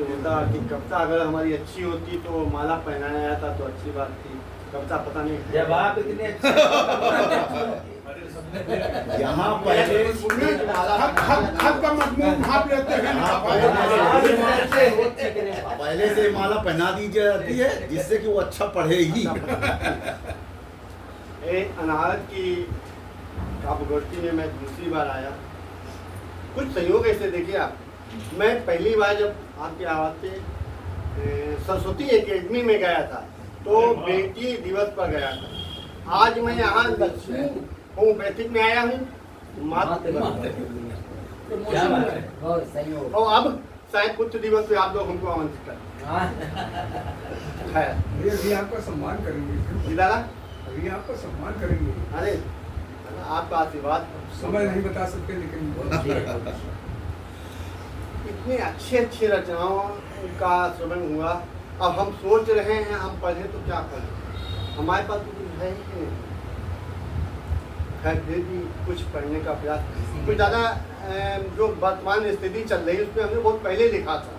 होता कि कविता अगर हमारी अच्छी होती तो माला पहनाया जाता तो अच्छी बात थी। कविता पता नहीं जब आप इतने यहाँ पहले हक का मजमून भाग लेते हैं। पहले से माला पहना दी जाती है जिससे कि वो अच्छा पढ़ेगी। अनाहत की काव्यगोष्ठी में मैं दूसरी बार आया। कुछ संयोग ऐसे देखिए आप, मैं पहली बार जब आपके आवाज से सरस्वती एकेडमी में गया था तो बेटी दिवस पर गया था। आज मैं यहाँ लक्ष्मी होम्योपैथिक में आया हूँ और अब शायद पुत्र दिवस पे आप लोग हमको आमंत्रित कर अभी आपका सम्मान करेंगे। दादा अभी आपका सम्मान करेंगे। अरे आपका आशीर्वाद समय नहीं बता सकते लेकिन इतने अच्छे अच्छे रचनाओं का श्रवण हुआ। अब हम सोच रहे हैं हम पढ़े तो क्या करें, हमारे पास तो कुछ है ही नहीं। खैर फिर भी कुछ पढ़ने का प्रयास, कुछ ज़्यादा जो वर्तमान स्थिति चल रही है उसमें हमने बहुत पहले लिखा था,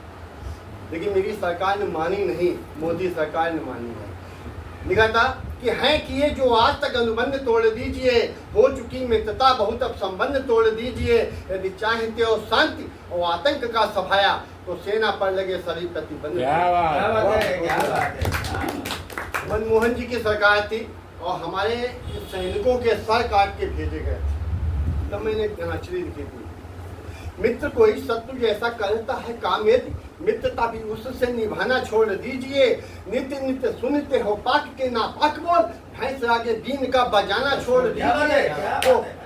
लेकिन मेरी सरकार ने मानी नहीं, मोदी सरकार ने मानी है। लिखा था कि हैं किए जो आज तक अनुबंध तोड़ दीजिए, हो चुकी मित्रता बहुत अब संबंध तोड़ दीजिए। यदि चाहते हो शांति और आतंक का सफाया तो सेना पर लगे सभी प्रतिबंध। मनमोहन जी की सरकार थी और हमारे सैनिकों के सर काट के भेजे गए थे, तब मैंने गणाचरी लिखी थी। मित्र कोई शत्रु जैसा करता है कामेद, मित्रता भी उससे निभाना छोड़ दीजिए। नित्य नित्य सुनते हो पाक के नापाक बोल, भैंस आगे दीन का बजाना छोड़ दीजिए।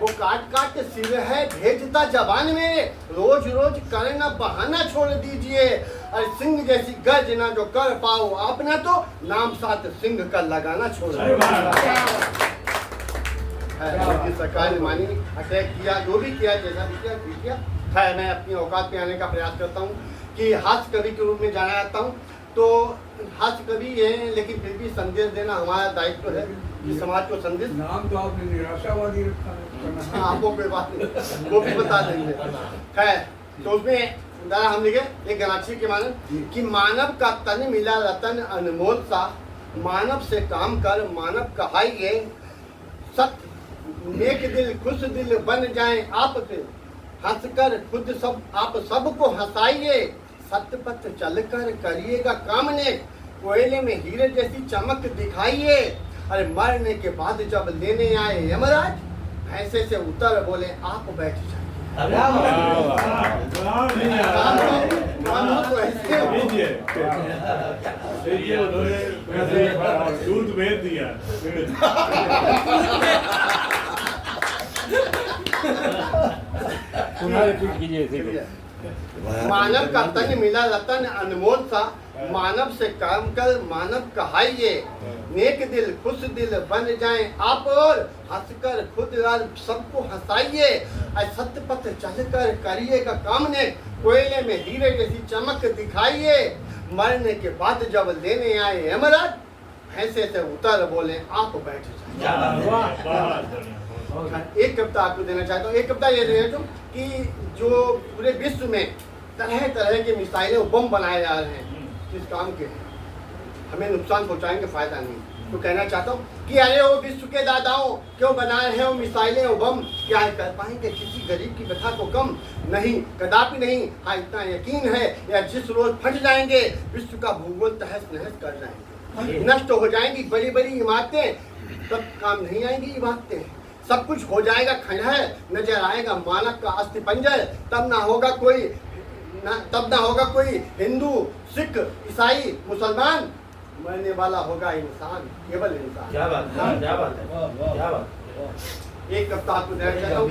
वो काट काट के सिर है भेजता जवान में, रोज रोज करना बहाना छोड़ दीजिए। अरे सिंह जैसी गर्जना जो कर पाओ आपने तो नाम साथ सिंह का लगाना छोड़ दीजिए। सरकार ने मानी, अटैक किया, जो भी किया, जैसा भी किया है। मैं अपनी औकात पे आने का प्रयास करता हूँ कि हास्य कवि के रूप में जाना जाता हूँ। तो हास्य कवि है लेकिन फिर भी संदेश देना हमारा दायित्व है कि समाज को संदेश। नाम तो आपने निराशावादी रखा है। आपको कोई बात नहीं, वो भी बता देंगे। खैर तो उसमें दादा हम लिखे एक गणाक्षी के मानव कि मानव का तन मिला रतन अनमोल सा, मानव से काम कर मानव कहाइए। सत्य नेक दिल खुश दिल बन जाए आपके, हंसकर खुद सब आप सबको हंसाइए। सत्य पथ चलकर करिएगा काम नेक, कोयले में हीरे जैसी चमक दिखाइए। अरे मरने के बाद जब लेने आए यमराज, ऐसे से उतर बोले आप बैठ जाइए। दूध भेज दिया। मानव का तन मिला रतन अनमोल सा, मानव से काम कर मानव कहाइए। नेक दिल खुश दिल बन जाएं आप और हंसकर खुद सबको हंसाइए। सत्य पथ चलकर करिएगा काम ने, कोयले में हीरे जैसी चमक दिखाइए। मरने के बाद जब लेने आए यमराज, ऐसे से उतर बोले आप बैठ जाइए। एक कविता आपको देना चाहता हूँ। एक कविता ये देना चाहूँ कि जो पूरे विश्व में तरह तरह के मिसाइलें और बम बनाए जा रहे हैं, किस काम के हैं, हमें नुकसान पहुँचाएंगे, फायदा नहीं। तो कहना चाहता हूँ कि अरे वो विश्व के दादाओं क्यों बनाए हैं वो मिसाइलें और बम, क्या कर पाएंगे किसी गरीब की व्यथा को कम? नहीं, कदापि नहीं। हाँ इतना यकीन है या जिस रोज फट जाएंगे विश्व का भूगोल तहस नहस कर जाएंगे। नष्ट हो जाएंगी बड़ी बड़ी इमारतें, तब काम नहीं आएंगी इमारतें। सब कुछ हो जाएगा खंडहर, नजर आएगा मानव का अस्थि पंजर। तब ना होगा कोई हिंदू सिख ईसाई मुसलमान, मरने वाला होगा इंसान, केवल इंसान। क्या बात है, क्या बात है, क्या बात है। एक कविता आपको देना चाहता हूँ।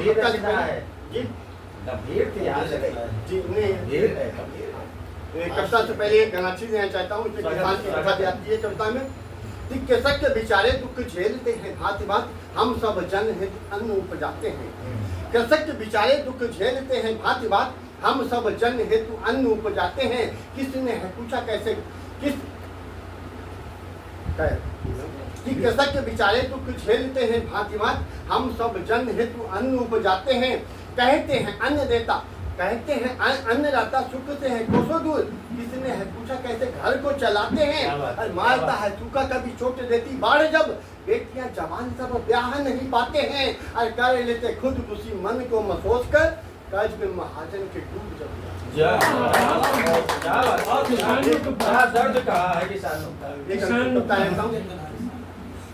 कविता से पहले एक गणाक्षी देना चाहता हूँ। किसान की कथा दी जाती है कविता में। के बेचारे दुख झेलते हैं भांति भांति, हम सब जन हित अन्न उपजाते हैं। कृषक के बेचारे दुख झेलते हैं भांति भांति, हम सब जन हेतु अन्न उपजाते हैं। किसी ने है पूछा कैसे कि कृषक के बेचारे दुख झेलते हैं भांति भांति, हम सब जन हेतु अन्न उपजाते हैं। कहते हैं अन्न देता, कहते हैं अन्न दाता सुख से है कोसों दूर। किसने है पूछा कैसे घर को चलाते हैं, क्या बात है, और मारता है सूखा कभी चोट देती बाढ़ जब। बेटियां जवान सब ब्याह नहीं पाते हैं, और कर लेते खुद उसी मन को महसूस कर, कर्ज में महाजन के डूब जब। क्या बात है, क्या दर्द कहा है किसानों का। एक अंकित करता रहता हूं,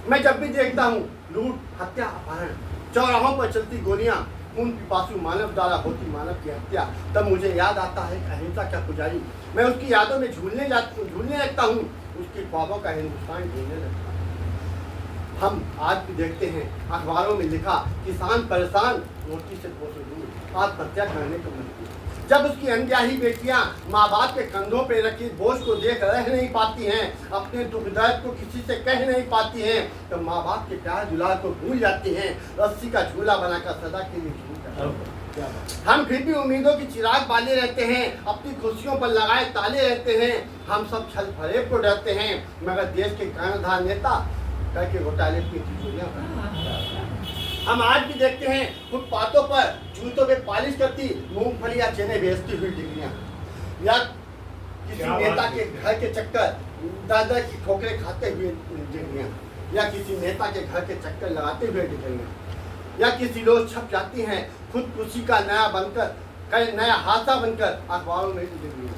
मैं जब भी देखता हूँ लूट, हत्या, अपहरण, चौराहों पर चलती गोलियां, खून पिपासु मानव द्वारा होती मानव की हत्या, तब मुझे याद आता है कि अहिंसा का पुजारी। मैं उसकी यादों में झूलने लगता हूँ, उसके ख्वाबों का हिंदुस्तान ढूंढने लगता हूँ। हम आज भी देखते हैं अखबारों में लिखा, किसान परेशान, रोटी से कोसों दूर, आत्महत्या करने को मजबूर। जब उसकी अनब्याही बेटियां माँ बाप के कंधों पे रखी बोझ को देख रह नहीं पाती हैं, अपने दुख दर्द को किसी से कह नहीं पाती हैं, तो माँ बाप के प्यार दुलार को भूल जाती हैं, रस्सी का झूला बनाकर सदा के लिए झूल कर। हम फिर भी उम्मीदों की चिराग बाले रहते हैं, अपनी खुशियों पर लगाए ताले रहते हैं। हम सब छल फरेब को डरते हैं, मगर देश के कर्णधार नेता करके घोटाले की तिजोरियां भरते। हम आज भी देखते हैं फुटपाथों पर जूतों पे पॉलिश करती मूंगफली या चने बेचती हुई डिग्रियां, या किसी क्या नेता बात के है। घर के चक्कर दादा की ठोकरें खाते हुए डिग्रियां, या किसी नेता के घर के चक्कर लगाते हुए डिग्रियां, या किसी रोज छप जाती हैं खुदकुशी का नया बनकर, नया हादसा बनकर अखबारों में डिग्रियां।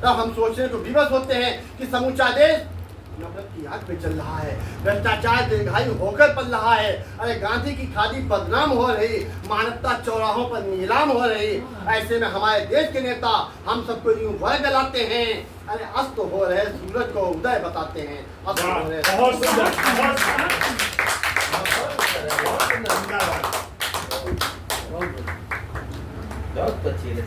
तब हम सोचने को विवश होते हैं कि समूचा देश नफरत की आग पे चल रहा है, भ्रष्टाचार दीर्घायु होकर पल रहा है। अरे गांधी की खादी बदनाम हो रही, मानवता चौराहों पर नीलाम हो रही। ऐसे में हमारे देश के नेता हम सबको यूं वर्ग लाते हैं, अरे अस्त हो रहे सूरज को उदय बताते हैं। अस्त हो रहे बहुत सुंदर, बहुत सुंदर। बहुत सुंदर, बहुत सुंदर। धन्यवाद। बहुत अच्छी